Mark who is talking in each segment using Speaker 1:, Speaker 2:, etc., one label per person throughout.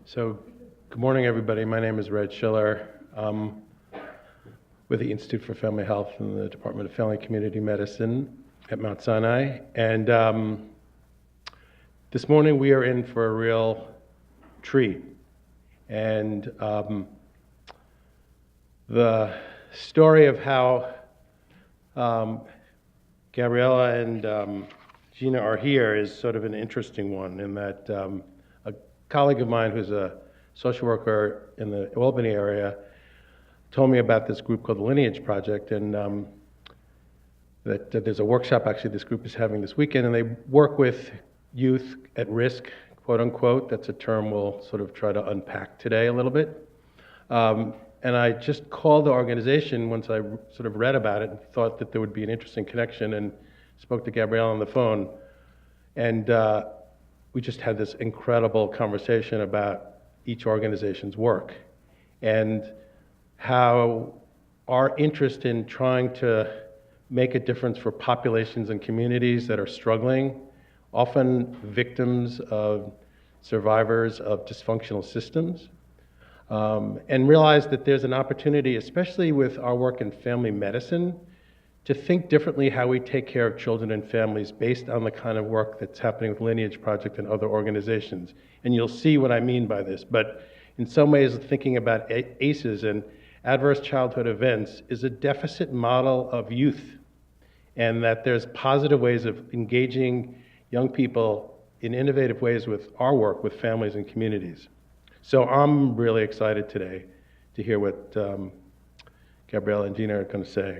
Speaker 1: So, good morning, everybody. My name is Red Schiller. With the Institute for Family Health in the Department of Family and Community Medicine at Mount Sinai. And this morning we are in for a real treat. And the story of how Gabriella and Gina are here is sort of an interesting one in that a colleague of mine who's a social worker in the Albany area told me about this group called the Lineage Project, and that there's a workshop actually this group is having this weekend, and they work with youth at risk, quote unquote. That's a term we'll sort of try to unpack today a little bit. And I just called the organization once I sort of read about it and thought that there would be an interesting connection, and spoke to Gabrielle on the phone. And we just had this incredible conversation about each organization's work and how our interest in trying to make a difference for populations and communities that are struggling, often victims of survivors of dysfunctional systems, and realize that there's an opportunity, especially with our work in family medicine, to think differently how we take care of children and families based on the kind of work that's happening with Lineage Project and other organizations. And you'll see what I mean by this, but in some ways thinking about ACEs and adverse childhood events is a deficit model of youth, and that there's positive ways of engaging young people in innovative ways with our work with families and communities. So I'm really excited today to hear what Gabrielle and Gina are going to say.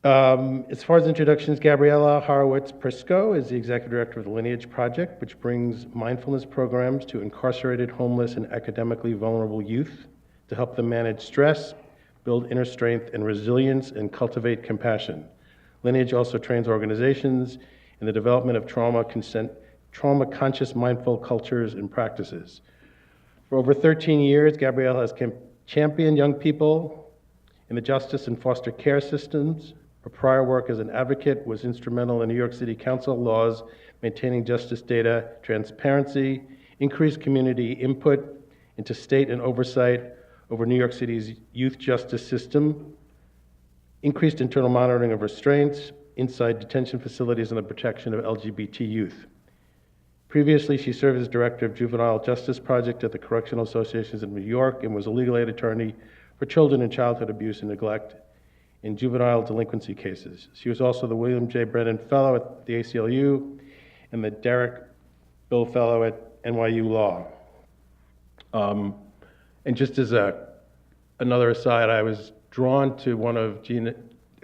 Speaker 1: As far as introductions, Gabrielle Horowitz Prisco is the Executive Director of the Lineage Project, which brings mindfulness programs to incarcerated, homeless, and academically vulnerable youth to help them manage stress, build inner strength and resilience, and cultivate compassion. Lineage also trains organizations in the development of trauma-conscious mindful cultures and practices. For over 13 years, Gabrielle has championed young people in the justice and foster care systems. Her prior work as an advocate was instrumental in New York City Council laws maintaining justice data, transparency, increased community input into state and oversight over New York City's youth justice system, increased internal monitoring of restraints inside detention facilities, and the protection of LGBT youth. Previously, she served as Director of Juvenile Justice Project at the Correctional Associations in New York and was a legal aid attorney for children in childhood abuse and neglect in juvenile delinquency cases. She was also the William J. Brennan Fellow at the ACLU and the Derek Bill Fellow at NYU Law. And just as another aside, I was drawn to one of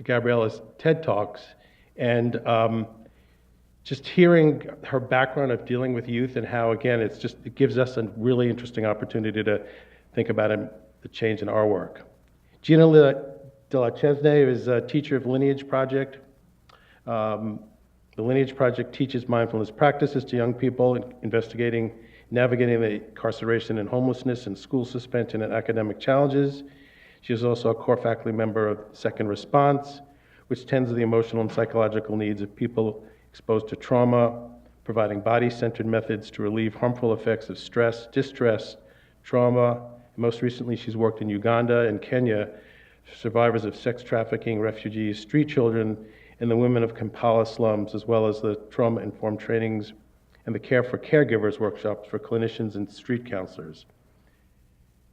Speaker 1: Gabriella's TED Talks, and just hearing her background of dealing with youth and how, again, it gives us a really interesting opportunity to think about the change in our work. Gina De La Chesnay is a teacher of Lineage Project. The Lineage Project teaches mindfulness practices to young people, navigating the incarceration and homelessness and school suspension and academic challenges. She is also a core faculty member of Second Response, which tends to the emotional and psychological needs of people exposed to trauma, providing body-centered methods to relieve harmful effects of stress, distress, trauma. Most recently, she's worked in Uganda and Kenya for survivors of sex trafficking, refugees, street children, and the women of Kampala slums, as well as the trauma-informed trainings and the Care for Caregivers workshops for clinicians and street counselors.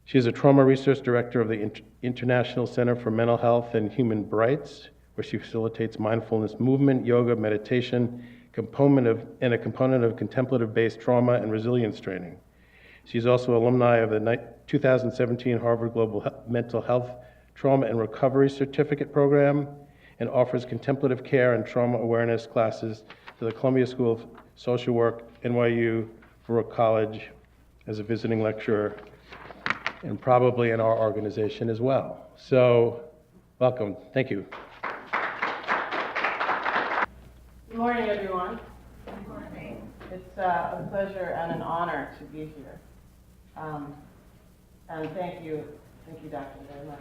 Speaker 1: She is a trauma research director of the International Center for Mental Health and Human Rights, where she facilitates mindfulness movement, yoga, meditation, and a component of contemplative-based trauma and resilience training. She's also alumni of the 2017 Harvard Global Mental Health Trauma and Recovery Certificate Program, and offers contemplative care and trauma awareness classes to the Columbia School of Social Work, NYU, Baruch College, as a visiting lecturer, and probably in our organization as well. So, welcome. Thank you.
Speaker 2: Good morning, everyone. Good morning. It's a pleasure and an honor to be here. And thank you, Doctor, very much.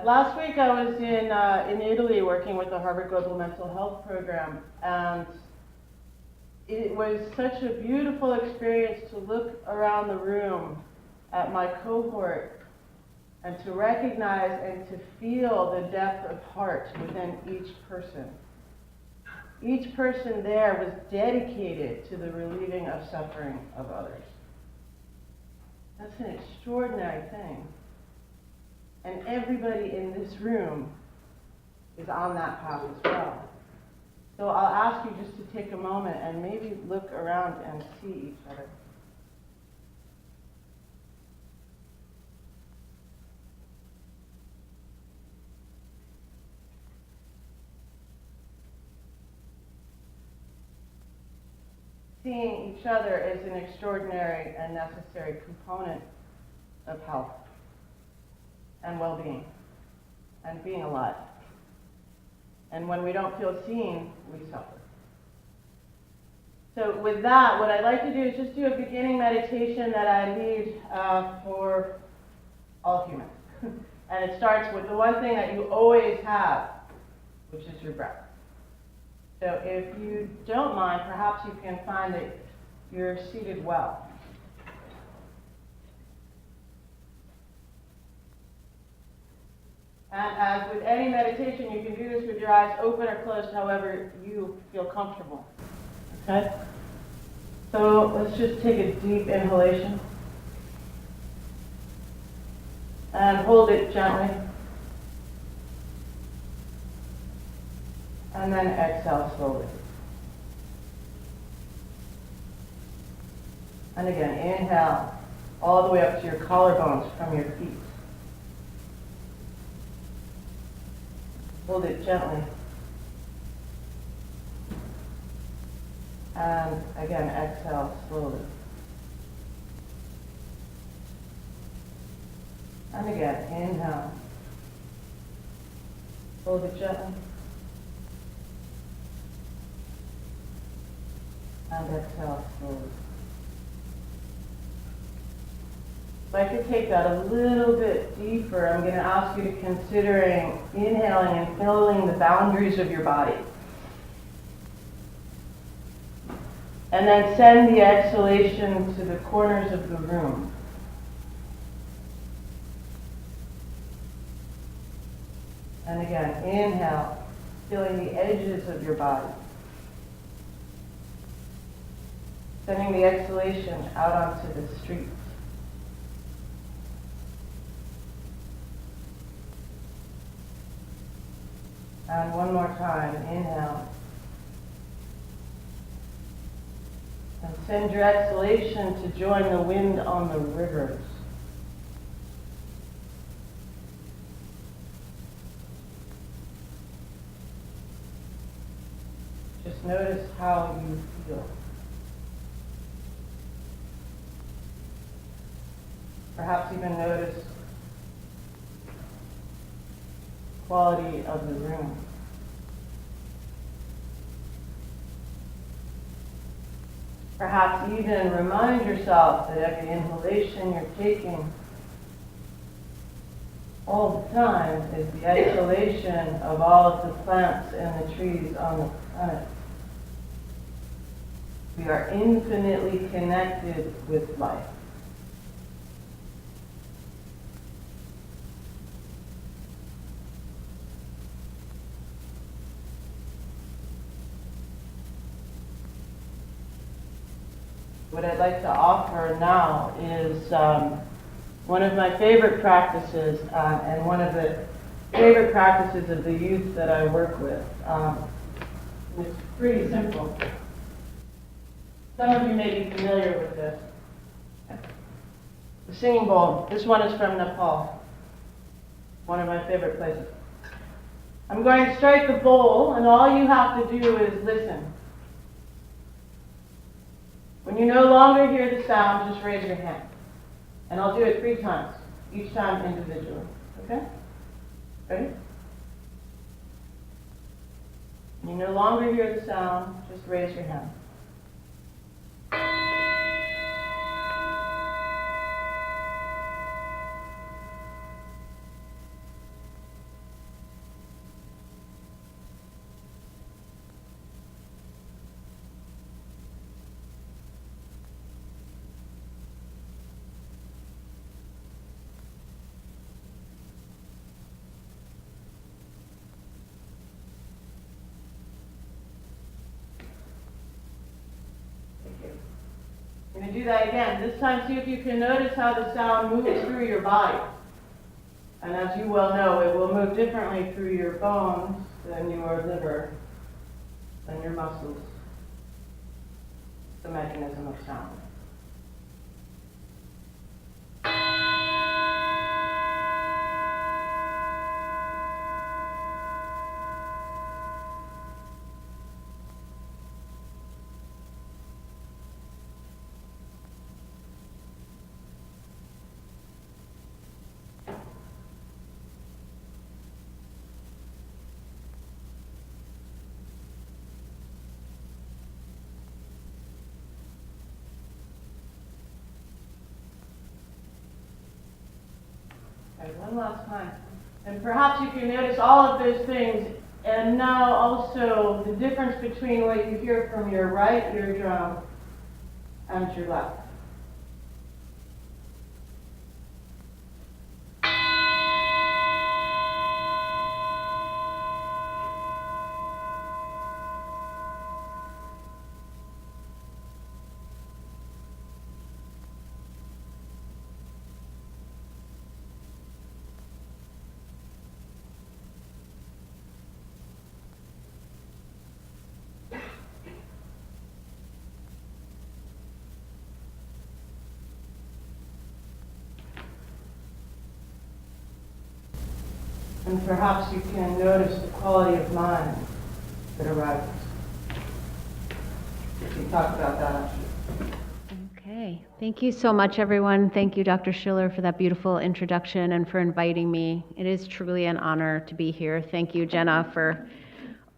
Speaker 2: Last week I was in Italy working with the Harvard Global Mental Health Program, and it was such a beautiful experience to look around the room at my cohort and to recognize and to feel the depth of heart within each person. Each person there was dedicated to the relieving of suffering of others. That's an extraordinary thing. And everybody in this room is on that path as well. So I'll ask you just to take a moment and maybe look around and see each other. Seeing each other is an extraordinary and necessary component of health and well-being and being alive. And when we don't feel seen, we suffer. So with that, what I'd like to do is just do a beginning meditation that I lead for all humans. And it starts with the one thing that you always have, which is your breath. So if you don't mind, perhaps you can find that you're seated well. And as with any meditation, you can do this with your eyes open or closed, however you feel comfortable. Okay? So let's just take a deep inhalation. And hold it gently. And then exhale slowly. And again, inhale all the way up to your collarbones from your feet. Hold it gently. And again, exhale slowly. And again, inhale. Hold it gently. And exhale slowly. If I could take that a little bit deeper, I'm going to ask you to considering inhaling and filling the boundaries of your body. And then send the exhalation to the corners of the room. And again, inhale, filling the edges of your body. Sending the exhalation out onto the street. And one more time, inhale. And send your exhalation to join the wind on the rivers. Just notice how you feel. Perhaps even notice quality of the room. Perhaps even remind yourself that every inhalation you're taking all the time is the exhalation of all of the plants and the trees on the planet. We are infinitely connected with life. What I'd like to offer now is one of my favorite practices and one of the favorite practices of the youth that I work with. It's pretty simple. Some of you may be familiar with this. The singing bowl. This one is from Nepal. One of my favorite places. I'm going to strike the bowl, and all you have to do is listen. When you no longer hear the sound, just raise your hand. And I'll do it 3 times, each time individually. Okay? Ready? When you no longer hear the sound, just raise your hand. do that again. This time, see if you can notice how the sound moves through your body. And as you well know, it will move differently through your bones than your liver, than your muscles. The mechanism of sound. Okay, one last time. And perhaps you can notice all of those things, and now also the difference between what you hear from your right eardrum and your left. And perhaps you can notice the quality of mind that arises. We talked about that.
Speaker 3: Okay, thank you so much, everyone. Thank you, Dr. Schiller, for that beautiful introduction and for inviting me. It is truly an honor to be here. Thank you, Jenna, for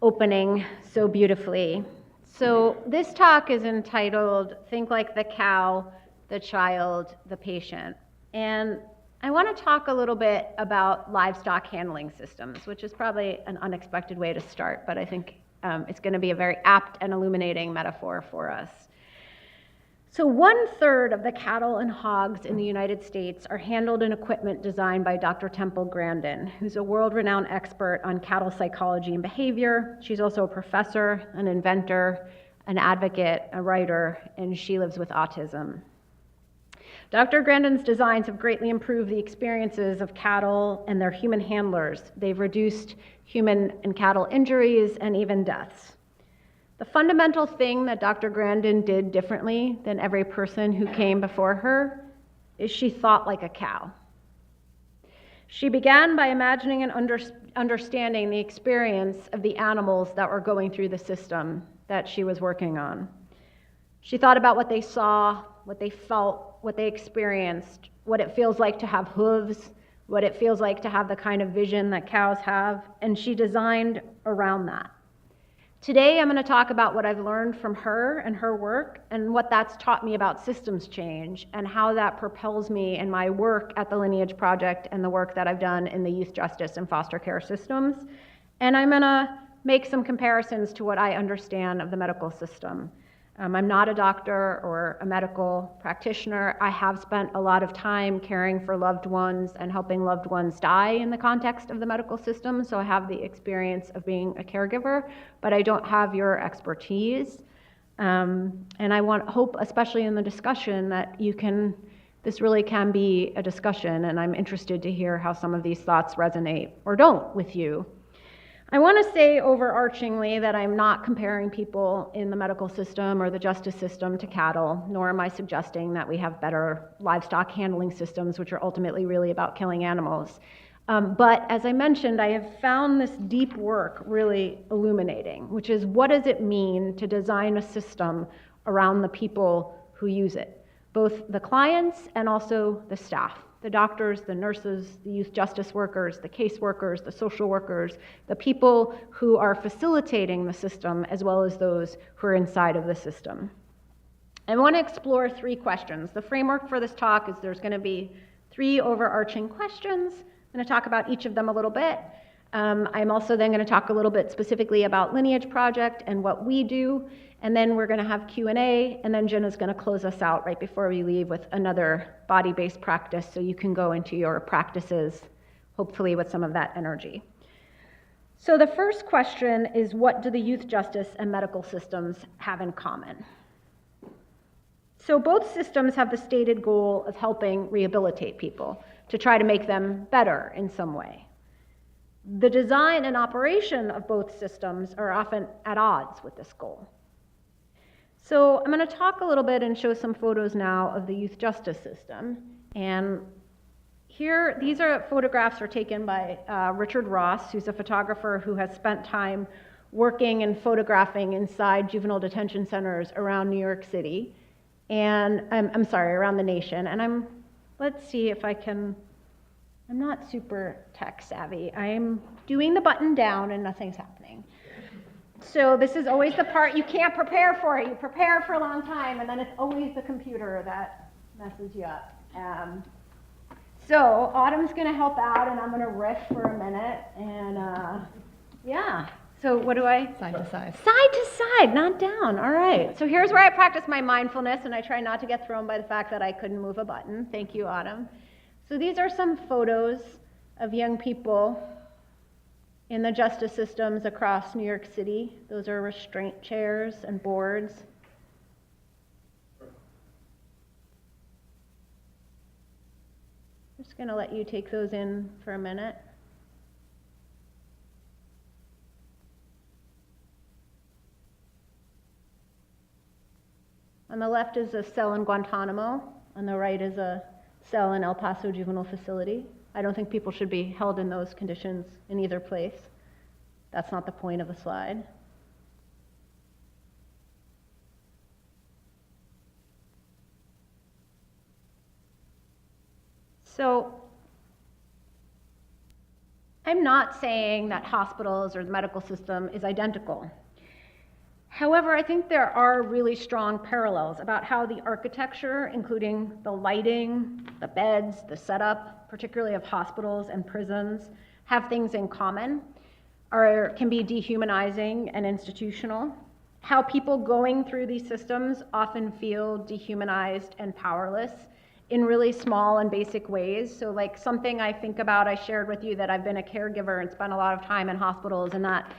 Speaker 3: opening so beautifully. So this talk is entitled, Think Like the Cow, the Child, the Patient. And I want to talk a little bit about livestock handling systems, which is probably an unexpected way to start, but I think it's going to be a very apt and illuminating metaphor for us. So 1/3 of the cattle and hogs in the United States are handled in equipment designed by Dr. Temple Grandin, who's a world-renowned expert on cattle psychology and behavior. She's also a professor, an inventor, an advocate, a writer, and she lives with autism. Dr. Grandin's designs have greatly improved the experiences of cattle and their human handlers. They've reduced human and cattle injuries and even deaths. The fundamental thing that Dr. Grandin did differently than every person who came before her is she thought like a cow. She began by imagining and understanding the experience of the animals that were going through the system that she was working on. She thought about what they saw, what they felt, what they experienced, what it feels like to have hooves, what it feels like to have the kind of vision that cows have, and she designed around that. Today, I'm going to talk about what I've learned from her and her work and what that's taught me about systems change and how that propels me in my work at the Lineage Project and the work that I've done in the youth justice and foster care systems. And I'm going to make some comparisons to what I understand of the medical system. I'm not a doctor or a medical practitioner. I have spent a lot of time caring for loved ones and helping loved ones die in the context of the medical system, so I have the experience of being a caregiver, but I don't have your expertise. And I hope, especially in the discussion, that this really can be a discussion, and I'm interested to hear how some of these thoughts resonate or don't with you. I want to say overarchingly that I'm not comparing people in the medical system or the justice system to cattle, nor am I suggesting that we have better livestock handling systems, which are ultimately really about killing animals. But as I mentioned, I have found this deep work really illuminating, which is what does it mean to design a system around the people who use it, both the clients and also the staff. The doctors, the nurses, the youth justice workers, the caseworkers, the social workers, the people who are facilitating the system, as well as those who are inside of the system. I want to explore 3 questions. The framework for this talk is there's going to be 3 overarching questions. I'm going to talk about each of them a little bit. I'm also then going to talk a little bit specifically about Lineage Project and what we do, and then we're going to have Q&A, and then Jenna's going to close us out right before we leave with another body-based practice so you can go into your practices, hopefully with some of that energy. So the first question is, what do the youth justice and medical systems have in common? So both systems have the stated goal of helping rehabilitate people, to try to make them better in some way. The design and operation of both systems are often at odds with this goal. So I'm going to talk a little bit and show some photos now of the youth justice system. And here, these photographs are taken by Richard Ross, who's a photographer who has spent time working and photographing inside juvenile detention centers around New York City, and I'm sorry, around the nation. And let's see if I can, I'm not super tech savvy. I'm doing the button down and nothing's happening. So this is always the part you can't prepare for. You prepare for a long time, and then it's always the computer that messes you up. So Autumn's going to help out, and I'm going to riff for a minute. And yeah, so what do I?
Speaker 4: Side to side.
Speaker 3: Side to side, not down. All right. So here's where I practice my mindfulness, and I try not to get thrown by the fact that I couldn't move a button. Thank you, Autumn. So these are some photos of young people in the justice systems across New York City. Those are restraint chairs and boards. I'm just going to let you take those in for a minute. On the left is a cell in Guantanamo. On the right is a cell in El Paso Juvenile Facility. I don't think people should be held in those conditions in either place. That's not the point of the slide. So, I'm not saying that hospitals or the medical system is identical. However, I think there are really strong parallels about how the architecture, including the lighting, the beds, the setup, particularly of hospitals and prisons, have things in common, or can be dehumanizing and institutional. How people going through these systems often feel dehumanized and powerless in really small and basic ways. So like something I think about, I shared with you that I've been a caregiver and spent a lot of time in hospitals in that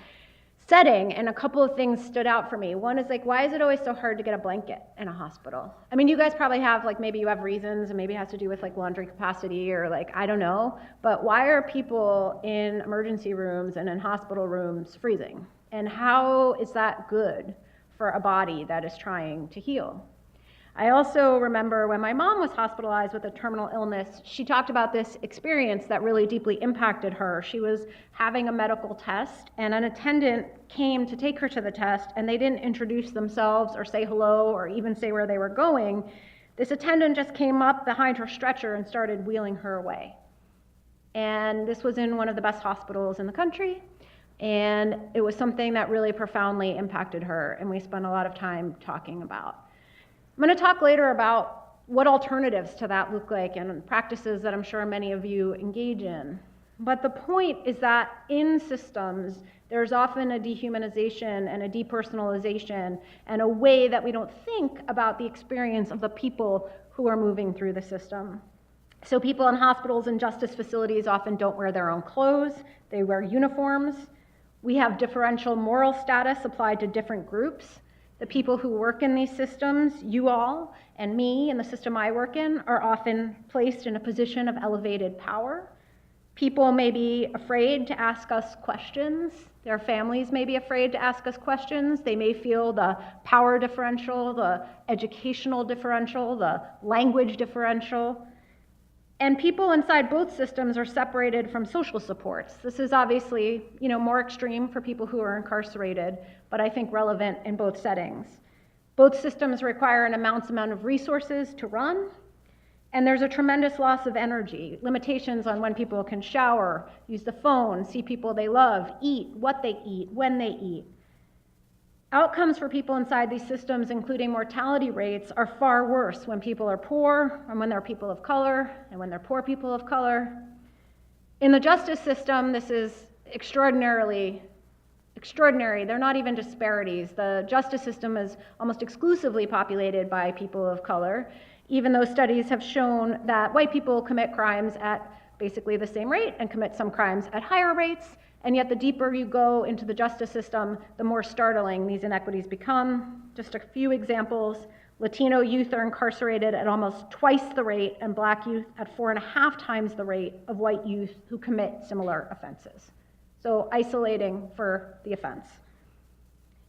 Speaker 3: setting, and a couple of things stood out for me. One is like, why is it always so hard to get a blanket in a hospital? I mean, you guys probably have, like, maybe you have reasons, and maybe it has to do with like laundry capacity or like, I don't know, but why are people in emergency rooms and in hospital rooms freezing? And how is that good for a body that is trying to heal? I also remember when my mom was hospitalized with a terminal illness, she talked about this experience that really deeply impacted her. She was having a medical test, and an attendant came to take her to the test, and they didn't introduce themselves or say hello or even say where they were going. This attendant just came up behind her stretcher and started wheeling her away. And this was in one of the best hospitals in the country, and it was something that really profoundly impacted her, and we spent a lot of time talking about. I'm going to talk later about what alternatives to that look like and practices that I'm sure many of you engage in. But the point is that in systems, there's often a dehumanization and a depersonalization and a way that we don't think about the experience of the people who are moving through the system. So people in hospitals and justice facilities often don't wear their own clothes. They wear uniforms. We have differential moral status applied to different groups. The people who work in these systems, you all and me and the system I work in, are often placed in a position of elevated power. People may be afraid to ask us questions. Their families may be afraid to ask us questions. They may feel the power differential, the educational differential, the language differential. And people inside both systems are separated from social supports. This is obviously, more extreme for people who are incarcerated, but I think relevant in both settings. Both systems require an immense amount of resources to run, and there's a tremendous loss of energy, limitations on when people can shower, use the phone, see people they love, eat, what they eat, when they eat. Outcomes for people inside these systems, including mortality rates, are far worse when people are poor, and when they're people of color, and when they're poor people of color. In the justice system, this is extraordinary. They're not even disparities. The justice system is almost exclusively populated by people of color, even though studies have shown that white people commit crimes at basically the same rate and commit some crimes at higher rates. And yet the deeper you go into the justice system, the more startling these inequities become. Just a few examples.
Speaker 4: Latino youth are incarcerated at almost twice the rate, and Black youth at 4.5 times the rate of white youth who commit similar offenses. So isolating for the offense.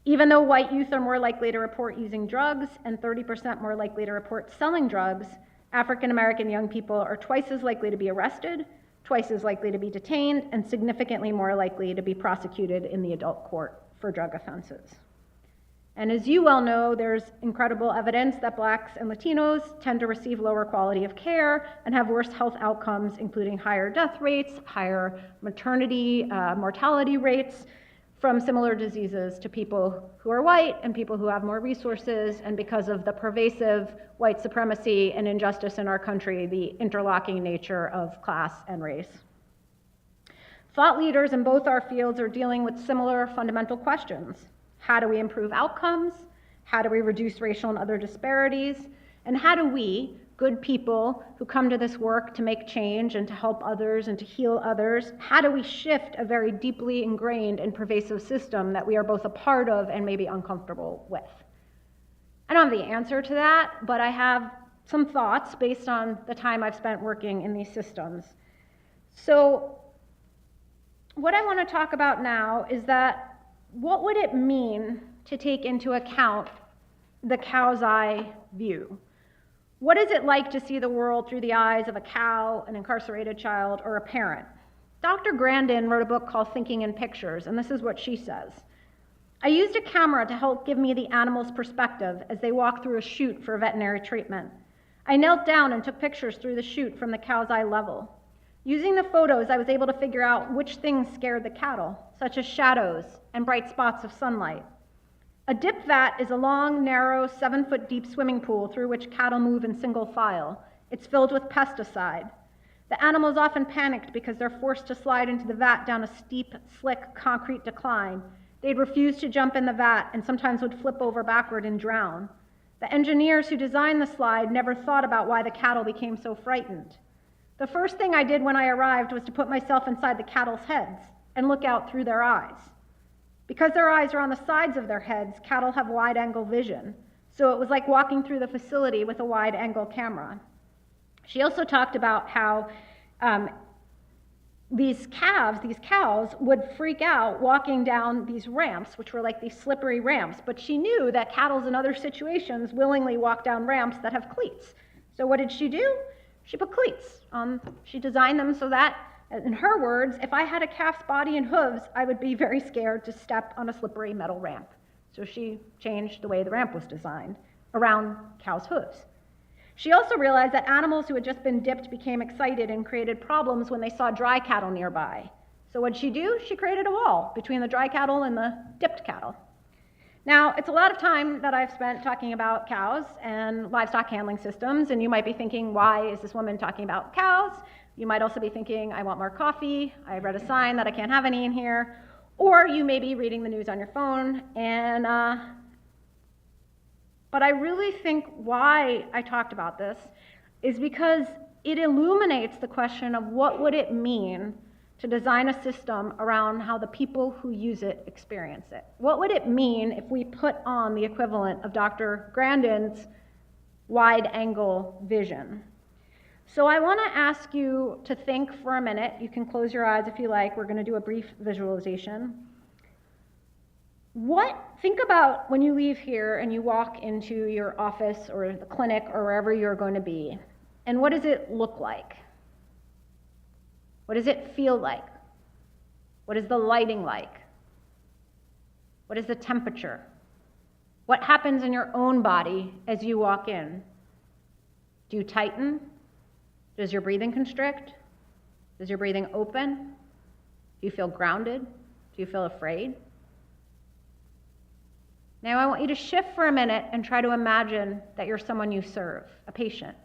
Speaker 4: Even though white youth are more likely to report using drugs and 30% more likely to report selling drugs, African American young people are twice as likely to be arrested, twice as likely to be detained, and significantly more likely to be prosecuted in the adult court for drug offenses. And as you well know, there's incredible evidence that Blacks and Latinos tend to receive lower quality of care and have worse health outcomes, including higher death rates, higher maternity mortality rates from similar diseases to people who are white and people who have more resources, and because of the pervasive white supremacy and injustice in our country, the interlocking nature of class and race. Thought leaders in both our fields are dealing with similar fundamental questions. How do we improve outcomes? How do we reduce racial and other disparities? And how do we, good people who come to this work to make change and to help others and to heal others, how do we shift a very deeply ingrained and pervasive system that we are both a part of and maybe uncomfortable with? I don't have the answer to that, but I have some thoughts based on the time I've spent working in these systems. So what I want to talk about now is that what would it mean to take into account the cow's eye view? What is it like to see the world through the eyes of a cow, an incarcerated child, or a parent? Dr. Grandin wrote a book called Thinking in Pictures, and this is what she says. I used a camera to help give me the animal's perspective as they walk through a chute for veterinary treatment. I knelt down and took pictures through the chute from the cow's eye level. Using the photos, I was able to figure out which things scared the cattle, such as shadows and bright spots of sunlight. A dip vat is a long, narrow, 7-foot deep swimming pool through which cattle move in single file. It's filled with pesticide. The animals often panicked because they're forced to slide into the vat down a steep, slick concrete decline. They'd refuse to jump in the vat and sometimes would flip over backward and drown. The engineers who designed the slide never thought about why the cattle became so frightened. The first thing I did when I arrived was to put myself inside the cattle's heads and look out through their eyes. Because their eyes are on the sides of their heads, cattle have wide-angle vision, so it was like walking through the facility with a wide-angle camera. She also talked about how these cows would freak out walking down these ramps, which were like these slippery ramps, but she knew that cattle in other situations willingly walk down ramps that have cleats. So what did she do? She put cleats. She designed them so that, in her words, if I had a calf's body and hooves, I would be very scared to step on a slippery metal ramp. So she changed the way the ramp was designed around cows' hooves. She also realized that animals who had just been dipped became excited and created problems when they saw dry cattle nearby. So what did she do? She created a wall between the dry cattle and the dipped cattle. Now, it's a lot of time that I've spent talking about cows and livestock handling systems, and you might be thinking, why is this woman talking about cows? You might also be thinking, I want more coffee, I read a sign that I can't have any in here, or you may be reading the news on your phone, but I really think why I talked about this is because it illuminates the question of what would it mean to design a system around how the people who use it experience it. What would it mean if we put on the equivalent of Dr. Grandin's wide-angle vision? So I want to ask you to think for a minute. You can close your eyes if you like. We're going to do a brief visualization. Think about when you leave here and you walk into your office or the clinic or wherever you're going to be, and what does it look like? What does it feel like? What is the lighting like? What is the temperature? What happens in your own body as you walk in? Do you tighten? Does your breathing constrict? Does your breathing open? Do you feel grounded? Do you feel afraid? Now I want you to shift for a minute and try to imagine that you're someone you serve, a patient.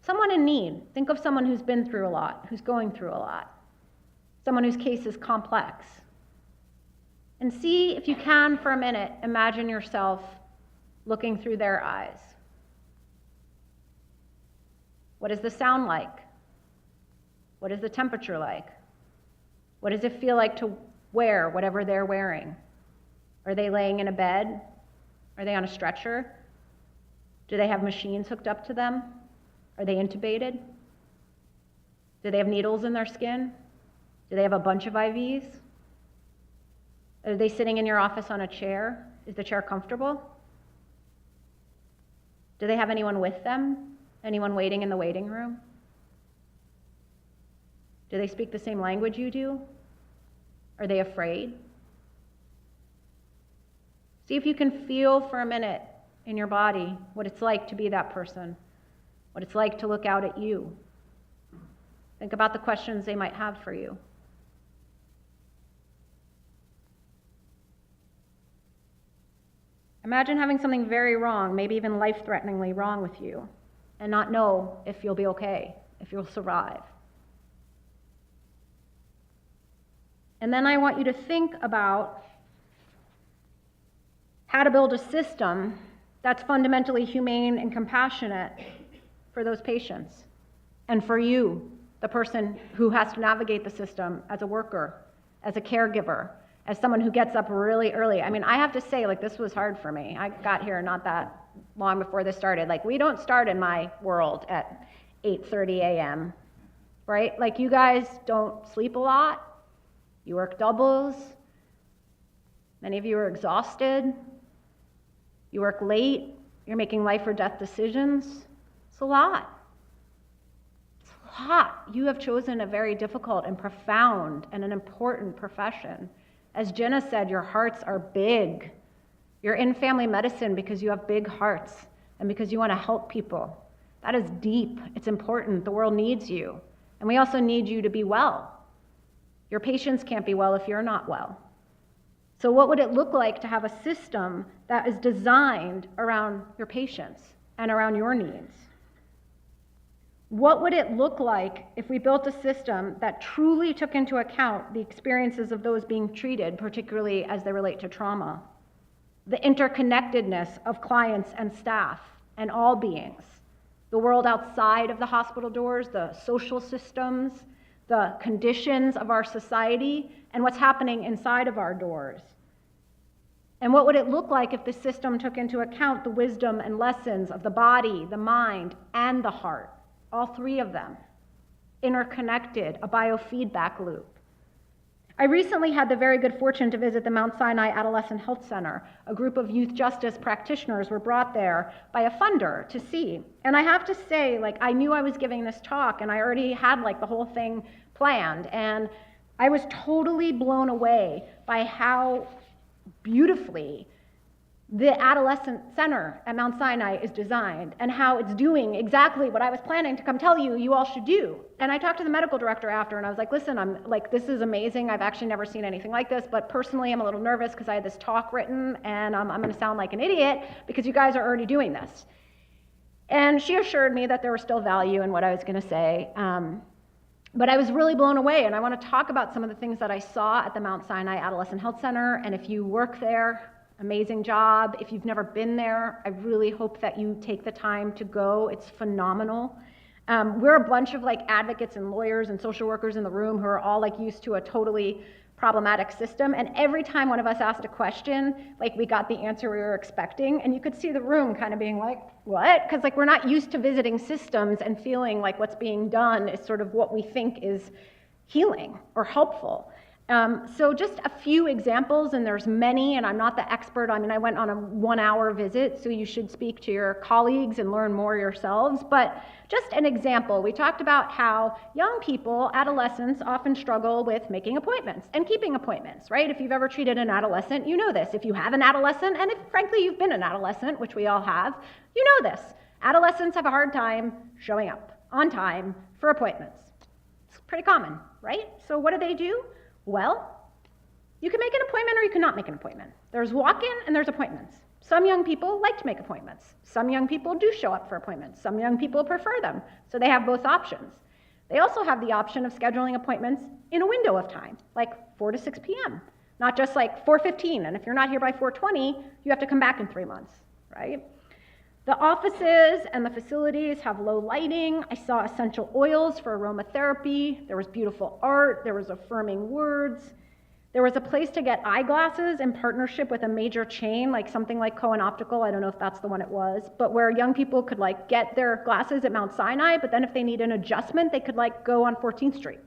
Speaker 4: Someone in need. Think of someone who's been through a lot, who's going through a lot. Someone whose case is complex. And see if you can, for a minute, imagine yourself looking through their eyes. What is the sound like? What is the temperature like? What does it feel like to wear whatever they're wearing? Are they laying in a bed? Are they on a stretcher? Do they have machines hooked up to them? Are they intubated? Do they have needles in their skin? Do they have a bunch of IVs? Are they sitting in your office on a chair? Is the chair comfortable? Do they have anyone with them? Anyone waiting in the waiting room? Do they speak the same language you do? Are they afraid? See if you can feel for a minute in your body what it's like to be that person, what it's like to look out at you. Think about the questions they might have for you. Imagine having something very wrong, maybe even life-threateningly wrong with you, and not know if you'll be okay, if you'll survive. And then I want you to think about how to build a system that's fundamentally humane and compassionate for those patients and for you, the person who has to navigate the system as a worker, as a caregiver, as someone who gets up really early. I mean, I have to say, this was hard for me. I got here not that long before this started. We don't start in my world at 8:30 a.m., right? You guys don't sleep a lot. You work doubles. Many of you are exhausted. You work late. You're making life or death decisions. It's a lot. It's a lot. You have chosen a very difficult and profound and an important profession. As Jenna said, your hearts are big. You're in family medicine because you have big hearts and because you want to help people. That is deep. It's important. The world needs you. And we also need you to be well. Your patients can't be well if you're not well. So what would it look like to have a system that is designed around your patients and around your needs? What would it look like if we built a system that truly took into account the experiences of those being treated, particularly as they relate to trauma? The interconnectedness of clients and staff and all beings, the world outside of the hospital doors, the social systems, the conditions of our society, and what's happening inside of our doors. And what would it look like if the system took into account the wisdom and lessons of the body, the mind, and the heart? All three of them, interconnected, a biofeedback loop. I recently had the very good fortune to visit the Mount Sinai Adolescent Health Center. A group of youth justice practitioners were brought there by a funder to see. And I have to say, I knew I was giving this talk, and I already had the whole thing planned. And I was totally blown away by how beautifully the Adolescent Center at Mount Sinai is designed and how it's doing exactly what I was planning to come tell you all should do. And I talked to the medical director after, and I was like, listen, this is amazing. I've actually never seen anything like this, but personally I'm a little nervous because I had this talk written, and I'm going to sound like an idiot because you guys are already doing this. And she assured me that there was still value in what I was going to say. But I was really blown away, and I want to talk about some of the things that I saw at the Mount Sinai Adolescent Health Center. And if you work there, amazing job. If you've never been there, I really hope that you take the time to go. It's phenomenal. We're a bunch of advocates and lawyers and social workers in the room who are all used to a totally problematic system. And every time one of us asked a question, we got the answer we were expecting. And you could see the room kind of being like, what? Because we're not used to visiting systems and feeling like what's being done is sort of what we think is healing or helpful. So just a few examples, and there's many, and I'm not the expert. I went on a 1-hour visit, so you should speak to your colleagues and learn more yourselves. But just an example, we talked about how young people, adolescents, often struggle with making appointments and keeping appointments, right? If you've ever treated an adolescent, you know this. If you have an adolescent, and if frankly you've been an adolescent, which we all have, you know this. Adolescents have a hard time showing up on time for appointments. It's pretty common, right? So what do? Well, you can make an appointment or you cannot make an appointment. There's walk-in and there's appointments. Some young people like to make appointments. Some young people do show up for appointments. Some young people prefer them, so they have both options. They also have the option of scheduling appointments in a window of time, 4 to 6 p.m., not just 4:15, and if you're not here by 4:20, you have to come back in 3 months, right? The offices and the facilities have low lighting. I saw essential oils for aromatherapy. There was beautiful art. There was affirming words. There was a place to get eyeglasses in partnership with a major chain, like something like Cohen Optical, I don't know if that's the one it was, but where young people could like get their glasses at Mount Sinai, but then if they need an adjustment, they could like go on 14th Street.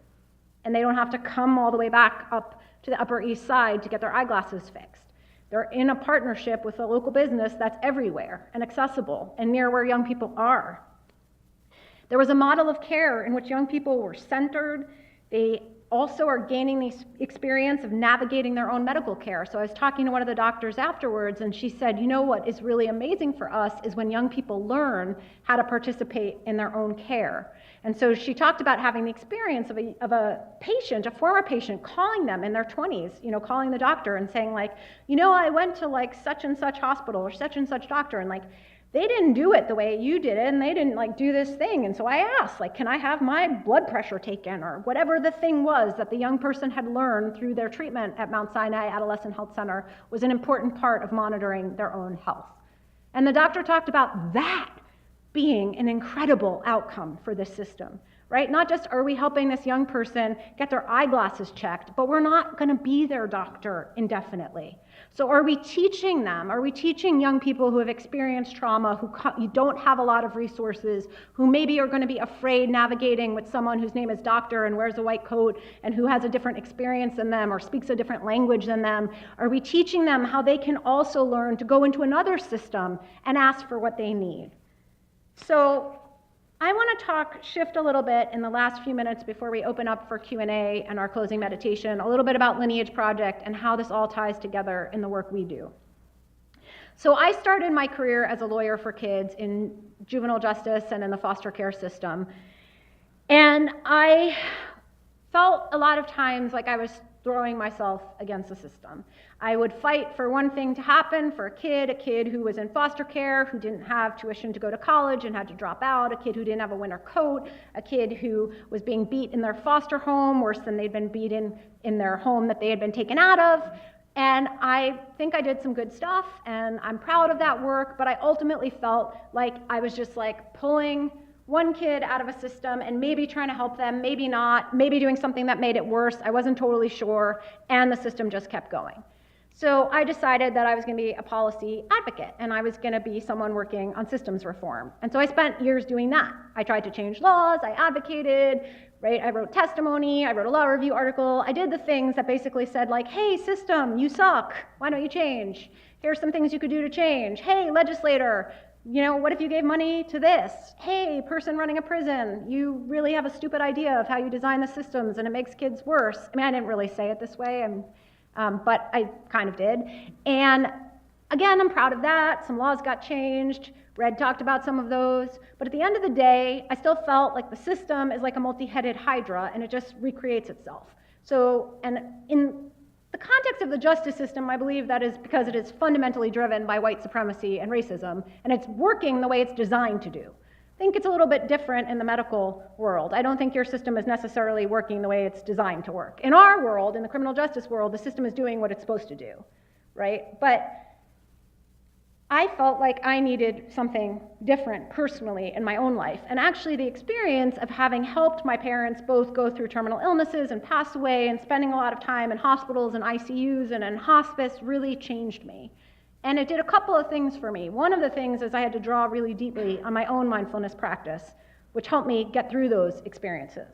Speaker 4: And they don't have to come all the way back up to the Upper East Side to get their eyeglasses fixed. They're in a partnership with a local business that's everywhere and accessible and near where young people are. There was a model of care in which young people were centered. They also are gaining the experience of navigating their own medical care. So I was talking to one of the doctors afterwards, and she said, you know what is really amazing for us is when young people learn how to participate in their own care. And so she talked about having the experience of a patient, a former patient, calling them in their 20s, you know, calling the doctor and saying like, you know, I went to like such and such hospital or such and such doctor, and like, they didn't do it the way you did it, and they didn't like do this thing. And so I asked, like, can I have my blood pressure taken, or whatever the thing was that the young person had learned through their treatment at Mount Sinai Adolescent Health Center was an important part of monitoring their own health. And the doctor talked about that being an incredible outcome for this system, right? Not just are we helping this young person get their eyeglasses checked, but we're not gonna be their doctor indefinitely. So are we teaching them? Are we teaching young people who have experienced trauma, who don't have a lot of resources, who maybe are going to be afraid navigating with someone whose name is doctor and wears a white coat and who has a different experience than them or speaks a different language than them? Are we teaching them how they can also learn to go into another system and ask for what they need? So I want to shift a little bit in the last few minutes before we open up for Q&A and our closing meditation, a little bit about Lineage Project and how this all ties together in the work we do. So I started my career as a lawyer for kids in juvenile justice and in the foster care system. And I felt a lot of times like I was throwing myself against the system. I would fight for one thing to happen for a kid who was in foster care, who didn't have tuition to go to college and had to drop out, a kid who didn't have a winter coat, a kid who was being beat in their foster home worse than they'd been beaten in their home that they had been taken out of. And I think I did some good stuff, and I'm proud of that work, but I ultimately felt like I was just like pulling one kid out of a system and maybe trying to help them, maybe not, maybe doing something that made it worse. I wasn't totally sure, and the system just kept going. So I decided that I was going to be a policy advocate, and I was going to be someone working on systems reform. And so I spent years doing that. I tried to change laws, I advocated, right? I wrote testimony, I wrote a law review article. I did the things that basically said like, hey, system, you suck. Why don't you change? Here's some things you could do to change. Hey, legislator, you know, what if you gave money to this? Hey, person running a prison, you really have a stupid idea of how you design the systems and it makes kids worse. I mean, I didn't really say it this way, but I kind of did. And again, I'm proud of that. Some laws got changed. Red talked about some of those. But at the end of the day, I still felt like the system is like a multi-headed hydra and it just recreates itself. So, and in the context of the justice system, I believe that is because it is fundamentally driven by white supremacy and racism, and it's working the way it's designed to do. I think it's a little bit different in the medical world. I don't think your system is necessarily working the way it's designed to work. In our world, in the criminal justice world, the system is doing what it's supposed to do, right? But I felt like I needed something different personally in my own life. And actually the experience of having helped my parents both go through terminal illnesses and pass away and spending a lot of time in hospitals and ICUs and in hospice really changed me. And it did a couple of things for me. One of the things is I had to draw really deeply on my own mindfulness practice, which helped me get through those experiences.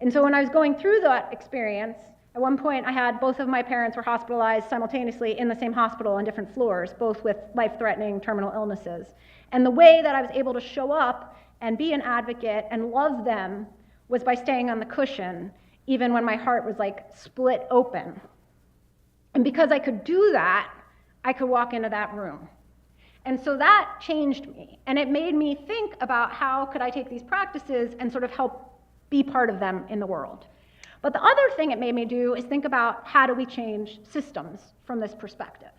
Speaker 4: And so when I was going through that experience, at one point I had both of my parents were hospitalized simultaneously in the same hospital on different floors, both with life-threatening terminal illnesses. And the way that I was able to show up and be an advocate and love them was by staying on the cushion, even when my heart was like split open. And because I could do that, I could walk into that room. And so that changed me. And it made me think about how could I take these practices and sort of help be part of them in the world. But the other thing it made me do is think about how do we change systems from this perspective.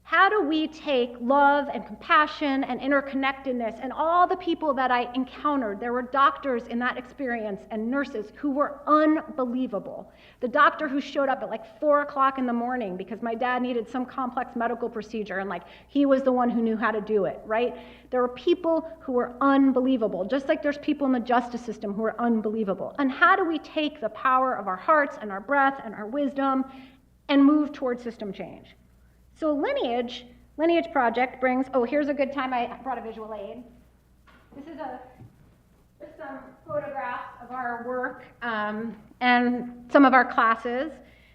Speaker 4: How do we take love and compassion and interconnectedness and all the people that I encountered? There were doctors in that experience and nurses who were unbelievable. The doctor who showed up at like 4 o'clock in the morning because my dad needed some complex medical procedure and like he was the one who knew how to do it, right? There were people who were unbelievable, just like there's people in the justice system who are unbelievable. And how do we take the power of our hearts and our breath and our wisdom and move towards system change? So Lineage Project brings, oh, here's a good time I brought a visual aid. This is just some photographs of our work and some of our classes.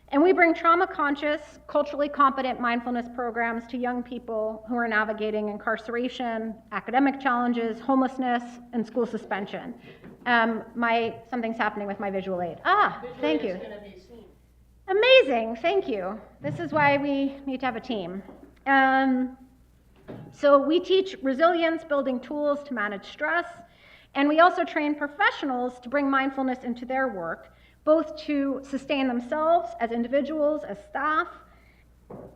Speaker 4: And we bring trauma-conscious, culturally competent mindfulness programs to young people who are navigating incarceration, academic challenges, homelessness, and school suspension. Something's happening with my visual aid. Thank you. Amazing, thank you. This is why we need to have a team. So we teach resilience, building tools to manage stress, and we also train professionals to bring mindfulness into their work, both to sustain themselves as individuals, as staff,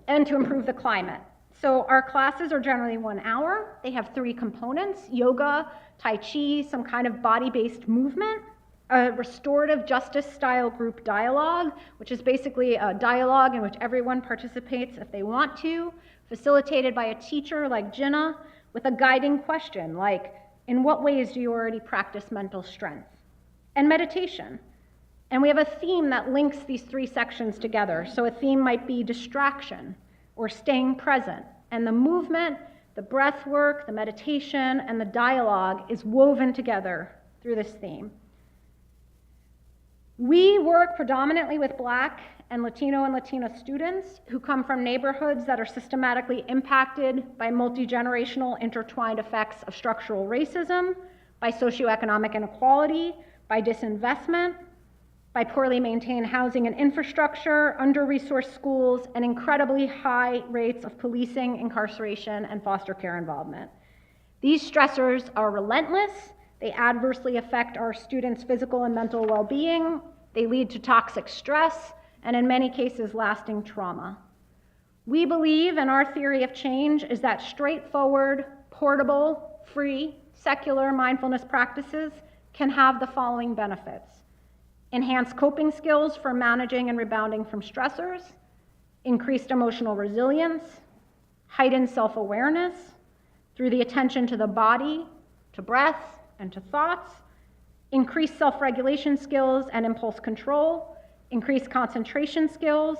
Speaker 4: and to improve the climate. So our classes are generally 1 hour. They have 3 components: yoga, tai chi, some kind of body-based movement, a restorative justice-style group dialogue, which is basically a dialogue in which everyone participates if they want to, facilitated by a teacher like Jenna, with a guiding question like, in what ways do you already practice mental strength? And meditation. And we have a theme that links these 3 sections together. So a theme might be distraction or staying present. And the movement, the breath work, the meditation, and the dialogue is woven together through this theme. We work predominantly with Black and Latino and Latina students who come from neighborhoods that are systematically impacted by multi-generational intertwined effects of structural racism, by socioeconomic inequality, by disinvestment, by poorly maintained housing and infrastructure, under-resourced schools, and incredibly high rates of policing, incarceration, and foster care involvement. These stressors are relentless. They adversely affect our students' physical and mental well-being. They lead to toxic stress, and in many cases, lasting trauma. We believe, and our theory of change is that straightforward, portable, free, secular mindfulness practices can have the following benefits: enhanced coping skills for managing and rebounding from stressors, increased emotional resilience, heightened self-awareness through the attention to the body, to breath, and to thoughts, increased self-regulation skills and impulse control, increased concentration skills,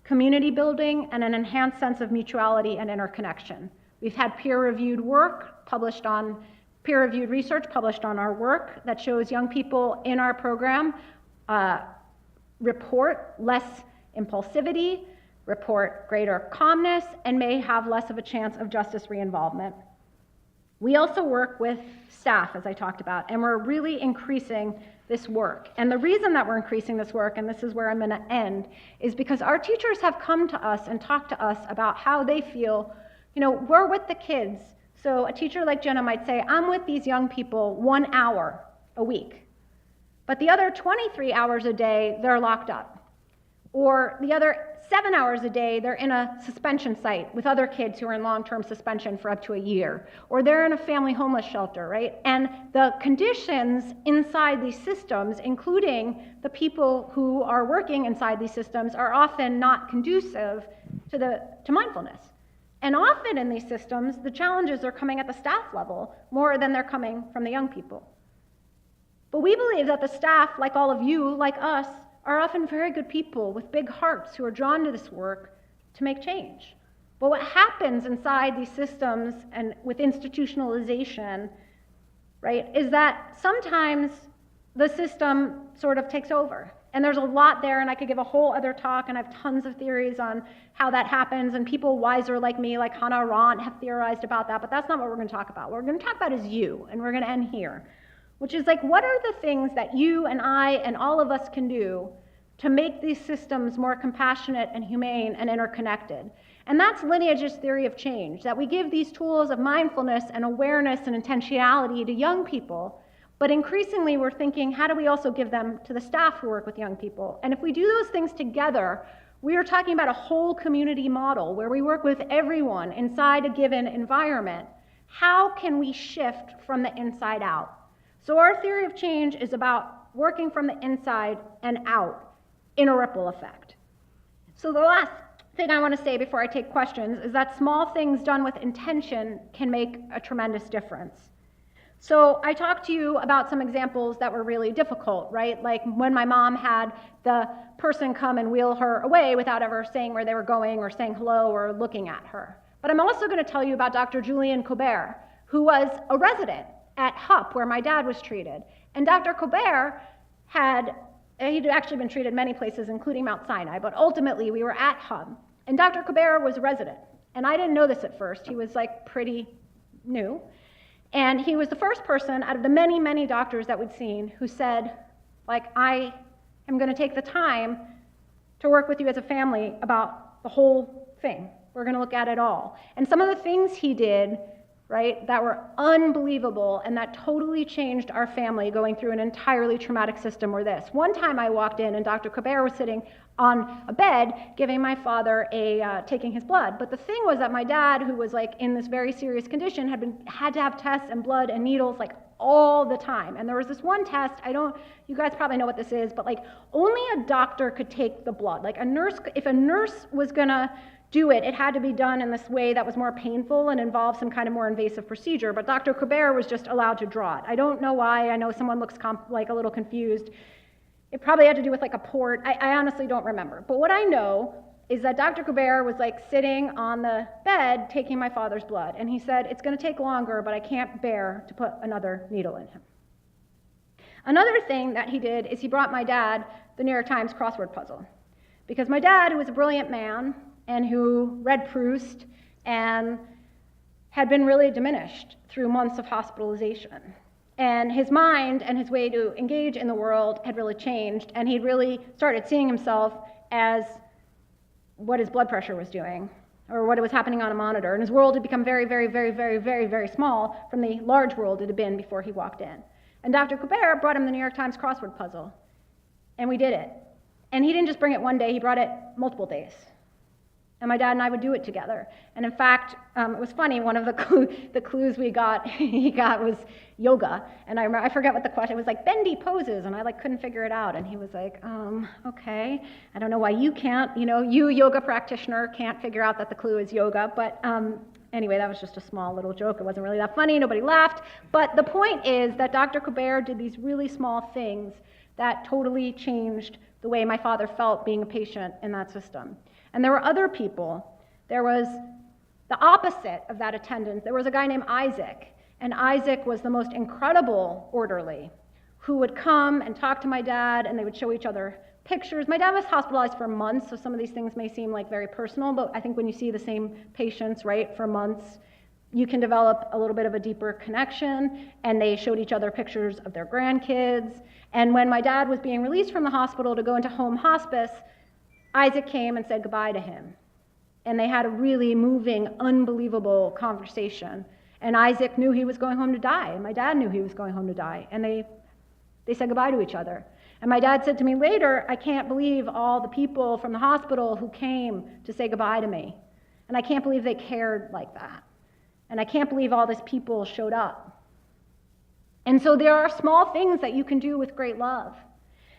Speaker 4: community building, and an enhanced sense of mutuality and interconnection. We've had peer-reviewed research published on our work that shows young people in our program report less impulsivity, report greater calmness, and may have less of a chance of justice reinvolvement. We also work with staff, as I talked about, and we're really increasing this work. And the reason that we're increasing this work, and this is where I'm going to end, is because our teachers have come to us and talked to us about how they feel. We're with the kids. So a teacher like Jenna might say, I'm with these young people 1 hour a week. But the other 23 hours a day, they're locked up. Or the other 7 hours a day, they're in a suspension site with other kids who are in long-term suspension for up to a year. Or they're in a family homeless shelter, right? And the conditions inside these systems, including the people who are working inside these systems, are often not conducive to mindfulness. And often in these systems, the challenges are coming at the staff level more than they're coming from the young people. But we believe that the staff, like all of you, like us, are often very good people with big hearts who are drawn to this work to make change. But what happens inside these systems and with institutionalization, right, is that sometimes the system sort of takes over. And there's a lot there, and I could give a whole other talk, and I have tons of theories on how that happens, and people wiser like me, like Hannah Arendt, have theorized about that, but that's not what we're going to talk about. What we're going to talk about is you, and we're going to end here, which is like, what are the things that you and I and all of us can do to make these systems more compassionate and humane and interconnected? And that's Lineage's theory of change, that we give these tools of mindfulness and awareness and intentionality to young people, but increasingly we're thinking, how do we also give them to the staff who work with young people? And if we do those things together, We are talking about a whole community model where we work with everyone inside a given environment. How can we shift from the inside out? So our theory of change is about working from the inside and out in a ripple effect. So the last thing I want to say before I take questions is that small things done with intention can make a tremendous difference. So I talked to you about some examples that were really difficult, right? Like when my mom had the person come and wheel her away without ever saying where they were going or saying hello or looking at her. But I'm also going to tell you about Dr. Julian Colbert, who was a resident at HUP where my dad was treated. And Dr. Colbert he'd actually been treated many places, including Mount Sinai, but ultimately we were at HUP. And Dr. Colbert was a resident. And I didn't know this at first. He was like pretty new. And he was the first person out of the many, many doctors that we'd seen who said, like, I am going to take the time to work with you as a family about the whole thing. We're going to look at it all. And some of the things he did, right, that were unbelievable and that totally changed our family going through an entirely traumatic system were this. One time I walked in and Dr. Colbert was sitting on a bed giving my father taking his blood. But the thing was that my dad, who was like in this very serious condition, had to have tests and blood and needles like all the time. And there was this one test, you guys probably know what this is, but like only a doctor could take the blood. Like if a nurse was gonna do it, it had to be done in this way that was more painful and involved some kind of more invasive procedure. But Dr. Colbert was just allowed to draw it. I don't know why. I know someone looks like a little confused. It probably had to do with like a port. I honestly don't remember. But what I know is that Dr. Colbert was like sitting on the bed taking my father's blood. And he said, it's going to take longer, but I can't bear to put another needle in him. Another thing that he did is he brought my dad the New York Times crossword puzzle. Because my dad, who was a brilliant man and who read Proust and had been really diminished through months of hospitalization. And his mind and his way to engage in the world had really changed, and he'd really started seeing himself as what his blood pressure was doing, or what was happening on a monitor. And his world had become very, very, very, very, very, very small from the large world it had been before he walked in. And Dr. Colbert brought him the New York Times crossword puzzle, and we did it. And he didn't just bring it one day, he brought it multiple days. And my dad and I would do it together. And in fact, it was funny, one of the clues he got was yoga. And I forget what the question, it was like bendy poses, and I like couldn't figure it out. And he was like, okay, I don't know why you can't, you yoga practitioner can't figure out that the clue is yoga. But anyway, that was just a small little joke. It wasn't really that funny, nobody laughed. But the point is that Dr. Colbert did these really small things that totally changed the way my father felt being a patient in that system. And there were other people. There was the opposite of that attendance. There was a guy named Isaac, and Isaac was the most incredible orderly who would come and talk to my dad, and they would show each other pictures. My dad was hospitalized for months, so some of these things may seem like very personal, but I think when you see the same patients, right, for months, you can develop a little bit of a deeper connection, and they showed each other pictures of their grandkids. And when my dad was being released from the hospital to go into home hospice, Isaac came and said goodbye to him. And they had a really moving, unbelievable conversation. And Isaac knew he was going home to die, and my dad knew he was going home to die. And they said goodbye to each other. And my dad said to me later, I can't believe all the people from the hospital who came to say goodbye to me. And I can't believe they cared like that. And I can't believe all these people showed up. And so there are small things that you can do with great love.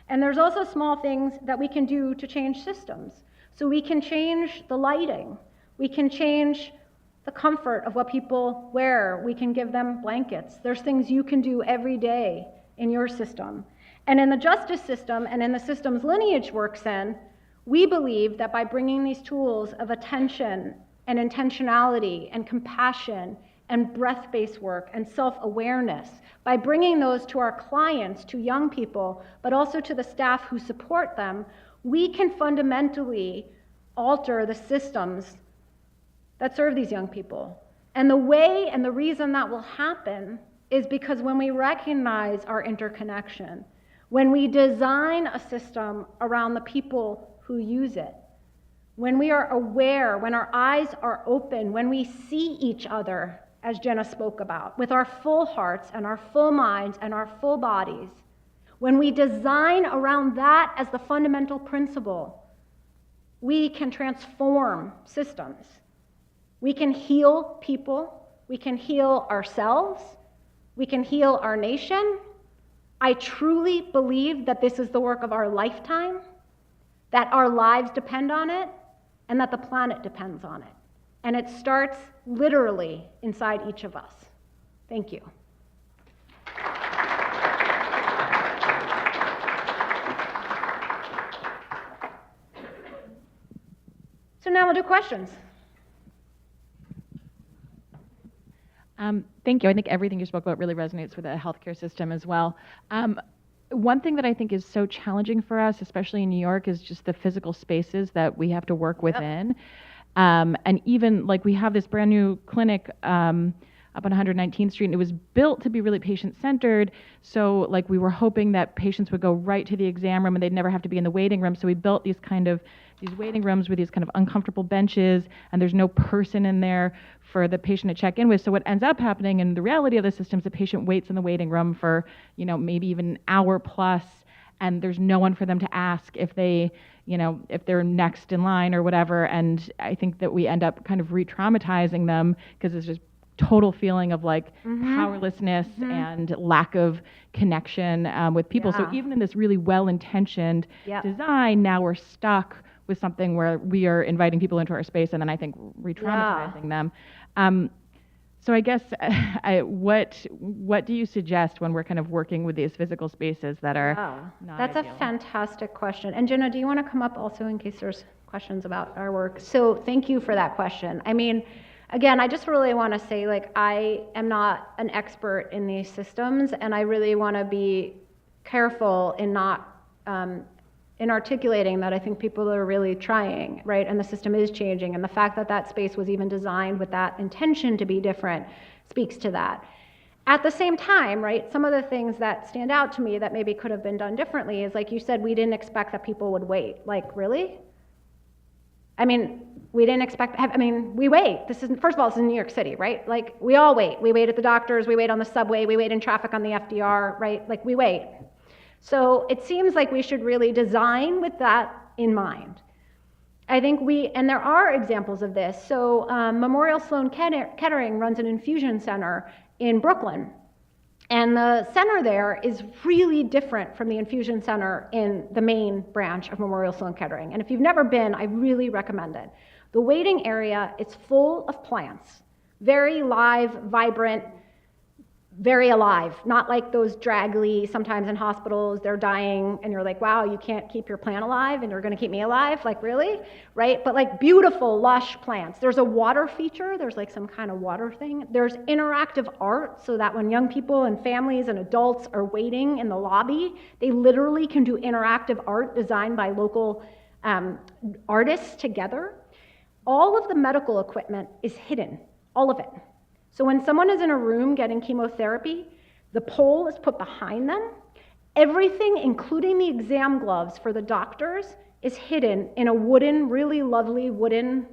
Speaker 4: And there's also small things that we can do to change systems. So we can change the lighting. We can change the comfort of what people wear. We can give them blankets. There's things you can do every day in your system. And in the justice system and in the systems Lineage works in, we believe that by bringing these tools of attention and intentionality and compassion and breath-based work and self-awareness, by bringing those to our clients, to young people, but also to the staff who support them, we can fundamentally alter the systems that serve these young people. And the way and the reason that will happen is because when we recognize our interconnection, when we design a system around the people who use it, when we are aware, when our eyes are open, when we see each other, as Jenna spoke about, with our full hearts and our full minds and our full bodies, when we design around that as the fundamental principle, we can transform systems. We can heal people, we can heal ourselves, we can heal our nation. I truly believe that this is the work of our lifetime, that our lives depend on it, and that the planet depends on it. And it starts literally inside each of us. Thank you. So now we'll do questions.
Speaker 5: Thank you. I think everything you spoke about really resonates with the healthcare system as well. One thing that I think is so challenging for us, especially in New York, is just the physical spaces that we have to work within. And even like we have this brand new clinic up on 119th Street, and it was built to be really patient-centered. So like we were hoping that patients would go right to the exam room and they'd never have to be in the waiting room. So we built these waiting rooms with these kind of uncomfortable benches, and there's no person in there for the patient to check in with. So what ends up happening in the reality of the system is the patient waits in the waiting room for, maybe even an hour plus, and there's no one for them to ask if they're next in line or whatever. And I think that we end up kind of re-traumatizing them because it's just total feeling of like powerlessness and lack of connection with people.
Speaker 4: Yeah.
Speaker 5: So even in this really well-intentioned design, now we're stuck with something where we are inviting people into our space and then I think re-traumatizing them. So I guess what do you suggest when we're kind of working with these physical spaces that are not
Speaker 4: That's
Speaker 5: ideal?
Speaker 4: a fantastic question. And Jenna, do you want to come up also in case there's questions about our work? So thank you for that question. I mean, again, I just really want to say, like, I am not an expert in these systems, and I really want to be careful in not in articulating that I think people are really trying, right? And the system is changing, and the fact that that space was even designed with that intention to be different speaks to that. At the same time, right, some of the things that stand out to me that maybe could have been done differently is, like you said, we didn't expect that people would wait. Like, really? I mean, we didn't expect, we wait. First of all, this is New York City, right? Like, we all wait. We wait at the doctors, we wait on the subway, we wait in traffic on the FDR, right? Like, we wait. So it seems like we should really design with that in mind. I think and there are examples of this. So Memorial Sloan Kettering runs an infusion center in Brooklyn. And the center there is really different from the infusion center in the main branch of Memorial Sloan Kettering. And if you've never been, I really recommend it. The waiting area is full of plants, very live, vibrant, very alive, not like those draggly, sometimes in hospitals, they're dying, and you're like, wow, you can't keep your plant alive, and you're gonna keep me alive? Like, really? Right? But like beautiful, lush plants. There's a water feature, there's like some kind of water thing. There's interactive art, so that when young people and families and adults are waiting in the lobby, they literally can do interactive art designed by local artists together. All of the medical equipment is hidden, all of it. So when someone is in a room getting chemotherapy, the pole is put behind them. Everything, including the exam gloves for the doctors, is hidden in a wooden, really lovely wooden,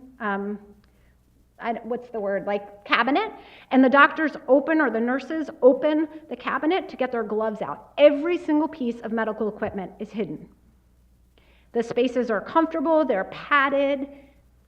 Speaker 4: cabinet. And the doctors open, or the nurses open the cabinet to get their gloves out. Every single piece of medical equipment is hidden. The spaces are comfortable, they're padded.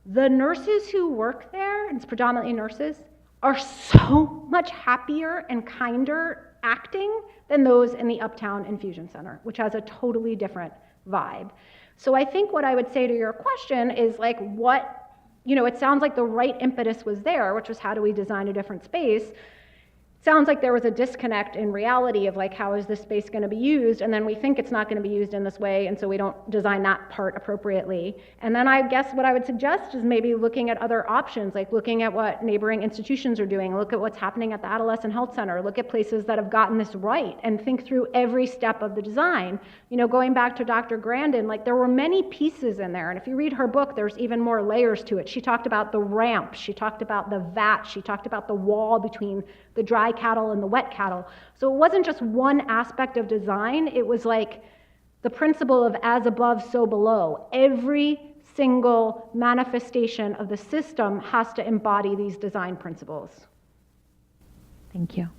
Speaker 4: The nurses who work there, and it's predominantly nurses, are so much happier and kinder acting than those in the Uptown Infusion Center, which has a totally different vibe. So I think what I would say to your question is, like, it sounds like the right impetus was there, which was how do we design a different space? Sounds like there was a disconnect in reality of, like, how is this space going to be used? And then we think it's not going to be used in this way, and so we don't design that part appropriately. And then I guess what I would suggest is maybe looking at other options, like looking at what neighboring institutions are doing, look at what's happening at the Adolescent Health Center, look at places that have gotten this right, and think through every step of the design. Going back to Dr. Grandin, like, there were many pieces in there, and if you read her book, there's even more layers to it. She talked about the ramp, she talked about the vat, she talked about the wall between the dry cattle and the wet cattle. So it wasn't just one aspect of design, it was like the principle of as above, so below. Every single manifestation of the system has to embody these design principles.
Speaker 5: Thank you.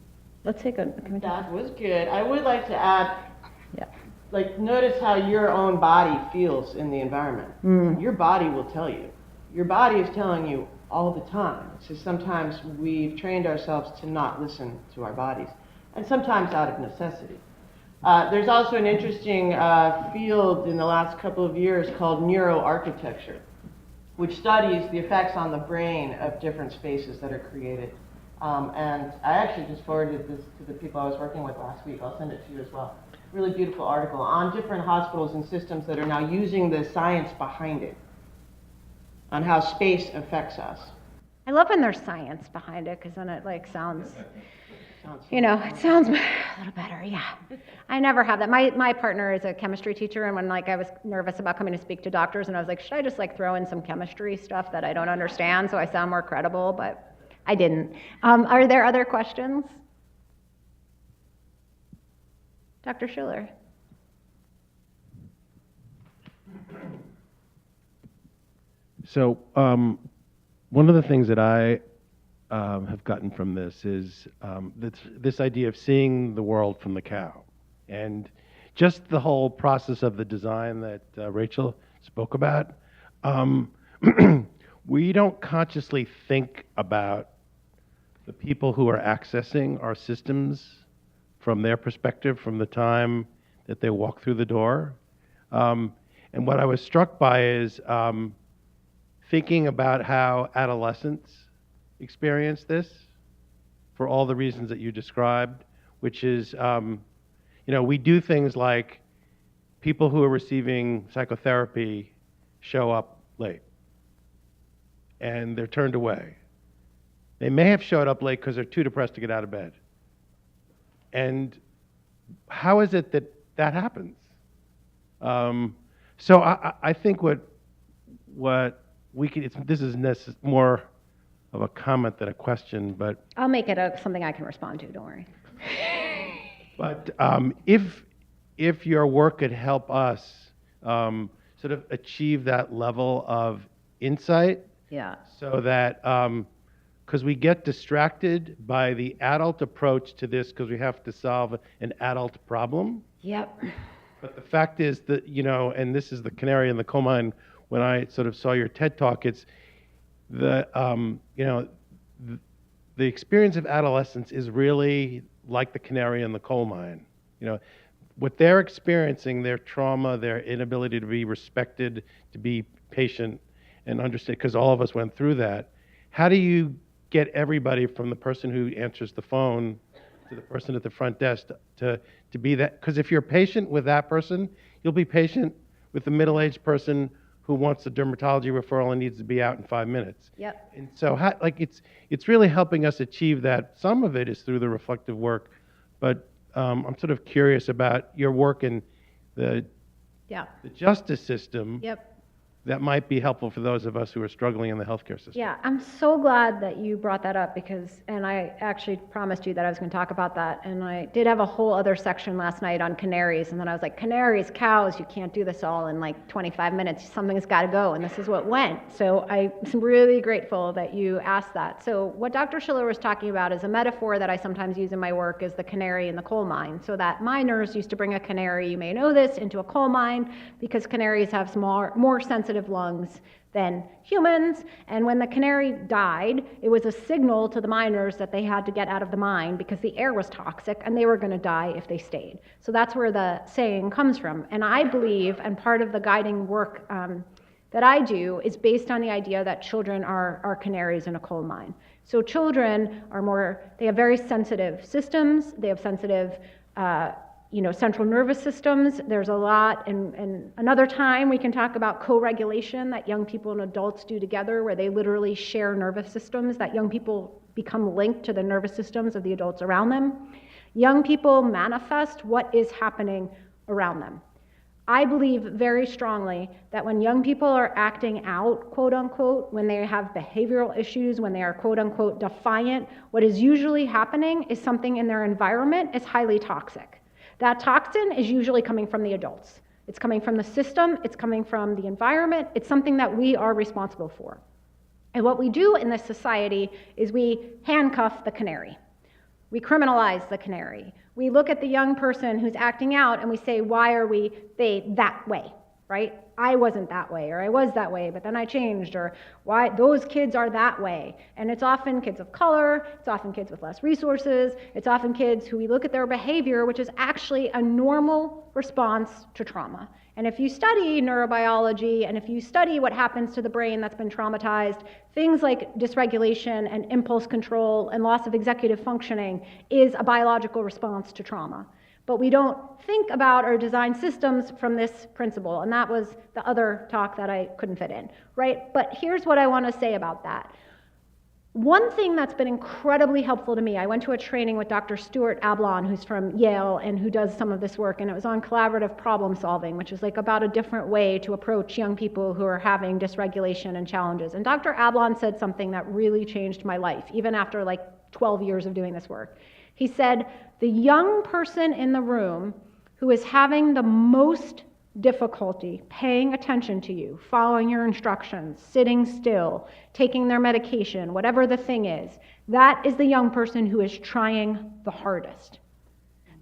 Speaker 4: Let's take a...
Speaker 2: That was good. I would like to add, like, notice how your own body feels in the environment. Your body will tell you. Your body is telling you all the time. It's just sometimes we've trained ourselves to not listen to our bodies, and sometimes out of necessity. There's also an interesting field in the last couple of years called neuroarchitecture, which studies the effects on the brain of different spaces that are created. And I actually just forwarded this to the people I was working with last week. I'll send it to you as well. Really beautiful article on different hospitals and systems that are now using the science behind it, on how space affects us.
Speaker 4: I love when there's science behind it, because then it like sounds, it sounds a little better, yeah. I never have that. My partner is a chemistry teacher, and when like I was nervous about coming to speak to doctors, and I was like, should I just like throw in some chemistry stuff that I don't understand so I sound more credible? But I didn't. Are there other questions? Dr. Schiller.
Speaker 1: So one of the things that I have gotten from this is this idea of seeing the world from the cow. And just the whole process of the design that Rachel spoke about, we don't consciously think about the people who are accessing our systems from their perspective, from the time that they walk through the door. And what I was struck by is thinking about how adolescents experience this for all the reasons that you described, which is, we do things like people who are receiving psychotherapy show up late and they're turned away. They may have showed up late because they're too depressed to get out of bed. And how is it that that happens? So I think what we can, this is more of a comment than a question, but
Speaker 4: I'll make it something I can respond to, don't worry.
Speaker 1: But if your work could help us sort of achieve that level of insight,
Speaker 4: Yeah.
Speaker 1: so that, because we get distracted by the adult approach to this because we have to solve an adult problem.
Speaker 4: Yep.
Speaker 1: But the fact is that, and this is the canary in the coal mine, when I sort of saw your TED Talk, it's the experience of adolescence is really like the canary in the coal mine. What they're experiencing, their trauma, their inability to be respected, to be patient and understand, because all of us went through that. How do you get everybody from the person who answers the phone to the person at the front desk to be that? Because if you're patient with that person, you'll be patient with the middle-aged person who wants a dermatology referral and needs to be out in 5 minutes.
Speaker 4: Yep.
Speaker 1: And so it's really helping us achieve that. Some of it is through the reflective work, but I'm sort of curious about your work in the justice system.
Speaker 4: Yep.
Speaker 1: That might be helpful for those of us who are struggling in the healthcare system.
Speaker 4: Yeah, I'm so glad that you brought that up and I actually promised you that I was going to talk about that, and I did have a whole other section last night on canaries, and then I was like, canaries, cows, you can't do this all in like 25 minutes, something's got to go, and this is what went. So I'm really grateful that you asked that. So what Dr. Schiller was talking about is a metaphor that I sometimes use in my work is the canary in the coal mine. So that miners used to bring a canary, you may know this, into a coal mine because canaries have more sensitive lungs than humans, and when the canary died, it was a signal to the miners that they had to get out of the mine because the air was toxic and they were going to die if they stayed. So that's where the saying comes from. And I believe, and part of the guiding work that I do is based on the idea that children are canaries in a coal mine. So children they have very sensitive systems, they have sensitive central nervous systems. There's a lot, and another time we can talk about co-regulation that young people and adults do together, where they literally share nervous systems, that young people become linked to the nervous systems of the adults around them. Young people manifest what is happening around them. I believe very strongly that when young people are acting out, quote unquote, when they have behavioral issues, when they are quote unquote defiant, what is usually happening is something in their environment is highly toxic. That toxin is usually coming from the adults. It's coming from the system, it's coming from the environment, it's something that we are responsible for. And what we do in this society is we handcuff the canary. We criminalize the canary. We look at the young person who's acting out and we say, why are they that way, right? I wasn't that way, or I was that way, but then I changed, or why those kids are that way. And it's often kids of color, it's often kids with less resources, it's often kids who we look at their behavior, which is actually a normal response to trauma. And if you study neurobiology, and if you study what happens to the brain that's been traumatized, things like dysregulation and impulse control and loss of executive functioning is a biological response to trauma. But we don't think about or design systems from this principle, and that was the other talk that I couldn't fit in, right? But here's what I want to say about that. One thing that's been incredibly helpful to me, I went to a training with Dr. Stuart Ablon, who's from Yale and who does some of this work, and it was on collaborative problem solving, which is like about a different way to approach young people who are having dysregulation and challenges. And Dr. Ablon said something that really changed my life, even after like 12 years of doing this work. He said, the young person in the room who is having the most difficulty paying attention to you, following your instructions, sitting still, taking their medication, whatever the thing is, that is the young person who is trying the hardest.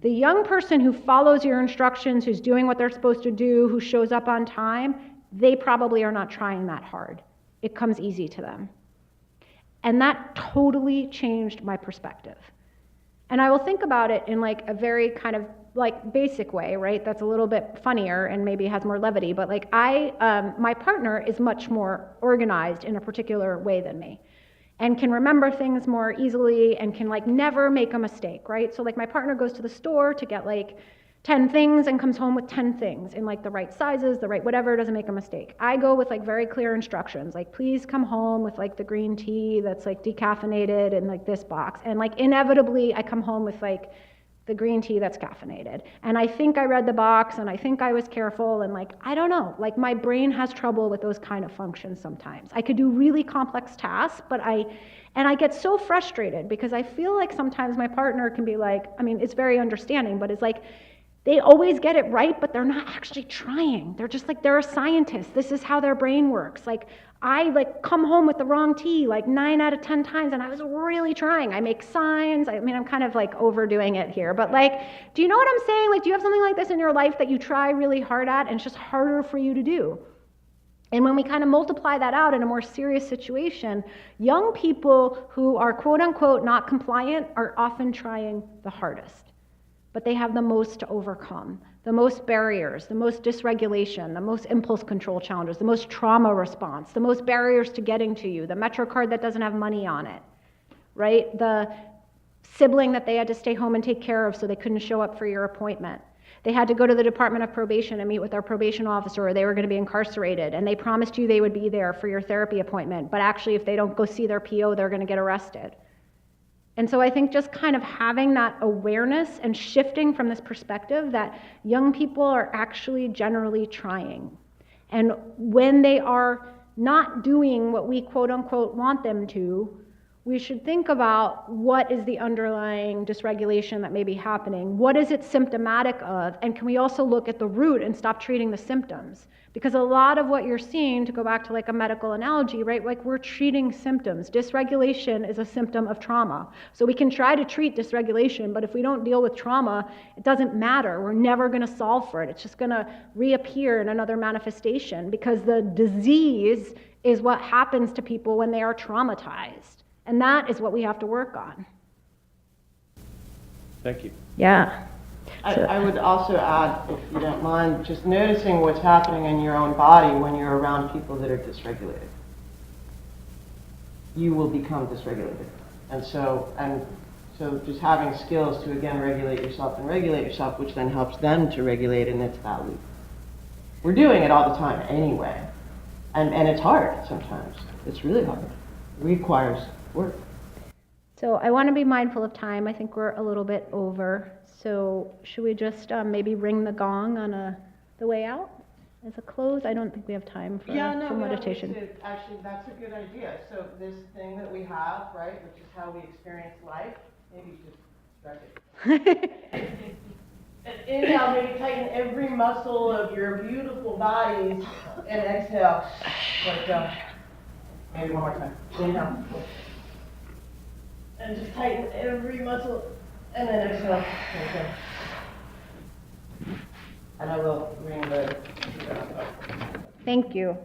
Speaker 4: The young person who follows your instructions, who's doing what they're supposed to do, who shows up on time, they probably are not trying that hard. It comes easy to them. And that totally changed my perspective. And I will think about it in like a very kind of like basic way, right? That's a little bit funnier and maybe has more levity, but like my partner is much more organized in a particular way than me and can remember things more easily and can like never make a mistake, right? So like my partner goes to the store to get like 10 things and comes home with 10 things in like the right sizes, the right whatever, doesn't make a mistake. I go with like very clear instructions, like please come home with like the green tea that's like decaffeinated in like this box. And like inevitably I come home with like the green tea that's caffeinated. And I think I read the box and I think I was careful and like, I don't know, like my brain has trouble with those kind of functions sometimes. I could do really complex tasks, but I get so frustrated because I feel like sometimes my partner can be like, I mean, it's very understanding, but it's like, they always get it right, but they're not actually trying. They're just like, they're a scientist. This is how their brain works. Like, I like come home with the wrong tea like 9 out of 10 times, and I was really trying. I make signs. I mean, I'm kind of like overdoing it here, but like, do you know what I'm saying? Like, do you have something like this in your life that you try really hard at and it's just harder for you to do? And when we kind of multiply that out in a more serious situation, young people who are quote unquote not compliant are often trying the hardest. But they have the most to overcome, the most barriers, the most dysregulation, the most impulse control challenges, the most trauma response, the most barriers to getting to you, the Metro card that doesn't have money on it, right? The sibling that they had to stay home and take care of so they couldn't show up for your appointment. They had to go to the Department of Probation and meet with their probation officer, or they were going to be incarcerated, and they promised you they would be there for your therapy appointment, but actually if they don't go see their PO, they're going to get arrested. And so I think just kind of having that awareness and shifting from this perspective that young people are actually generally trying. And when they are not doing what we quote unquote want them to, we should think about what is the underlying dysregulation that may be happening, what is it symptomatic of, and can we also look at the root and stop treating the symptoms? Because a lot of what you're seeing, to go back to like a medical analogy, right, like we're treating symptoms. Dysregulation is a symptom of trauma. So we can try to treat dysregulation, but if we don't deal with trauma, it doesn't matter. We're never going to solve for it. It's just going to reappear in another manifestation because the disease is what happens to people when they are traumatized. And that is what we have to work on.
Speaker 1: Thank you.
Speaker 4: Yeah.
Speaker 2: I would also add, if you don't mind, just noticing what's happening in your own body when you're around people that are dysregulated. You will become dysregulated. And so just having skills to, again, regulate yourself, which then helps them to regulate, and it's that loop. We're doing it all the time anyway. And it's hard sometimes. It's really hard. It requires work.
Speaker 4: So I want to be mindful of time. I think we're a little bit over. So should we just maybe ring the gong on the way out as a close? I don't think we have time for meditation.
Speaker 2: Actually, that's a good idea. So this thing that we have, right, which is how we experience life, maybe just stretch it. And inhale, maybe tighten every muscle of your beautiful bodies, and exhale, let it go. Maybe one more time. Inhale. And just tighten every muscle And then exhale. Okay. And I will ring the.
Speaker 4: Thank you.